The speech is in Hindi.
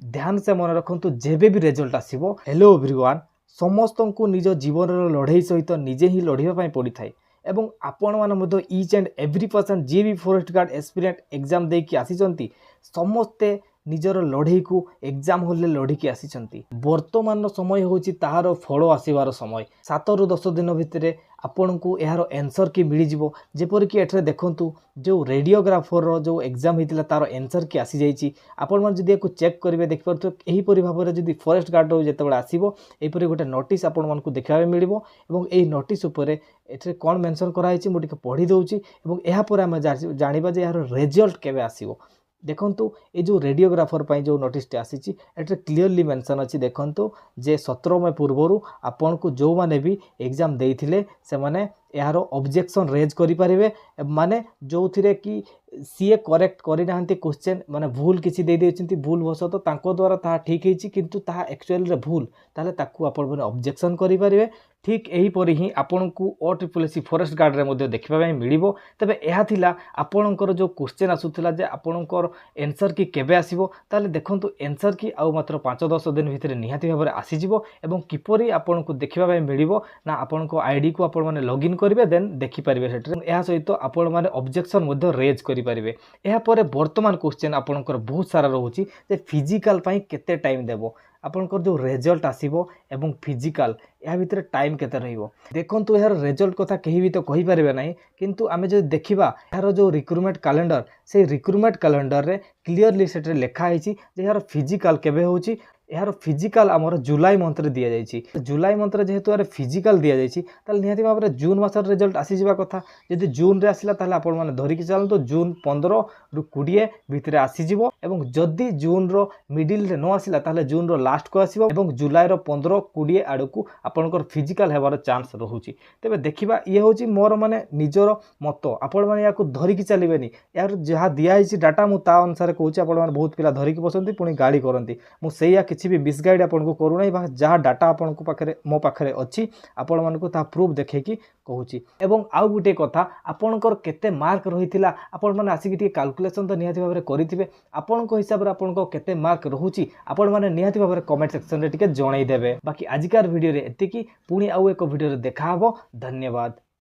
ध्यान से मन रखु जेबे भी रिजल्ट आसो। हेलो एवरीवन, समस्त को निज जीवन लड़ाई सहित निजे ही लड़ाई पड़ी थाए एवं आपण मैंने इच एंड एव्री पर्सन जी भी फॉरेस्ट गार्ड एस्पिरेंट एग्जाम देकी आसी समस्ते निजर लड़ाई को एग्जाम हॉल लड़िकी आसी। वर्तमान समय हूँ तार फल आसबार समय 7 ରୁ 10 दिन भितर आपण को यार एनसर की मिलଯିव। जेपरिक एठरे देखंतु जो रेडियोग्राफर जो एग्जाम होता तार एनसर की आसी जाइए। आपण मैंने जदि चेक करेंगे देखिए यहीपरि भाव में जब फॉरेस्ट गार्ड जो आसो यहीपरि गोटे नोटिस आपण मानक देखा मिल और नोटिस उपर एठरे कौन मेंशन कराई मुझे पढ़ी दूसरी और यापर आम जाना जे यार रिजल्ट केवे आसो। देखंतु ये जो रेडियोग्राफर पाई जो नोटिस आसी एटे क्लीयरली मेंशन अच्छी देखंतु जे 17 मई पूर्वर आपण को जो माने भी एग्जाम देइथिले से माने यार ऑब्जेक्शन रेज करि परिबे। माने जो थिरे कि सीए करेक्ट करि नाहंती क्वेश्चन माने भूल किसी दे देछंती भूल वसत तांको द्वारा ता ठीक हेछि किंतु ता एक्चुअल रे भूल ताले ताकू आपण माने ऑब्जेक्शन करि परिबे। ठीक यही परि ही आपण को OSSC फॉरेस्ट गार्ड रे मध्ये देखिबा पई मिलिबो। तबे एहा थिला आपणकर जो क्वेश्चन आसुथिला जे आपणकर आंसर की केबे आसीबो ताले देखंतु आंसर की आउ मात्र 5-10 दिन भितर निहाती भाबरे आसी जिवो एवं किपरि आपण को देखिबा पई मिलिबो ना आपण को आईडी को आपण माने लॉगिन करिवे देन देखि परिबे सेटरे एहा सहित आपण माने ऑब्जेक्शन मध्ये रेज करि परिबे। एहा परे वर्तमान क्वेश्चन आपणकर बहुत सारा रहउची जे फिजिकल पई केते टाइम देबो आपणकर जो रिजल्ट आसीबो एवं फिजिकल या भितर टाइम केते रहिबो। देखंतु यार रिजल्ट कथा कहीं भी तो कहि परिबे नाही किंतु आमे जो देखिबा यार जो रिक्रूटमेंट कैलेंडर से रिक्रूटमेंट कैलेंडर रे क्लियरली सेटरे लिखा आइछि जे यार फिजिकल केबे होउची। यार फिजिकल आमर जुलाई मंथ रे दिया जाइछि। जुलाई मंथ रे जेहेतु यार फिजिकल दिया जाइछि ताले निहाती भाबरे जून मासर रिजल्ट आसी जिबा कथा। जदि जून रे आसिला ताले आपण माने धरिकी चलतो जून 15 रु 20 भितर आसी जिवो एवं जदि जून रो मिडिल रे न आसिला ताले जून रो लास्ट को आसीबो एवं जुलाई रो 15-20 आडकू आपणकर फिजिकल हेबार चांस रहउची। तबे देखिबा ये होची मोर माने निजर मत आपण माने याकू धरिकी चलिबेनी यार जहा दिया आइछि डाटा मु ता अनुसार कहूची आपण माने बहुत पिला धरिकी बसंती पुनी गाड़ी करंती मु सेया किछि भी मिसगाइड आपण को करू नै बा जहा डाटा आपण को पाखरे मो पाखरे अछि आपण मानकू ता प्रूफ देखेकी कहूची। एवं आउ गुटे कथा आपणकर केते मार्क रहितिला आपण माने आसी कि कैलकुलेशन तो निहाती भाबरे करिथिबे आपण को हिसाब रे आपण को केते मार्क रहूची आपण माने निहाती भाबरे कमेंट सेक्शन रे टिके जणाई देबे। बाकी आजिकार वीडियो रे एतिकी पुनी आउ एको वीडियो रे देखा हबो। धन्यवाद।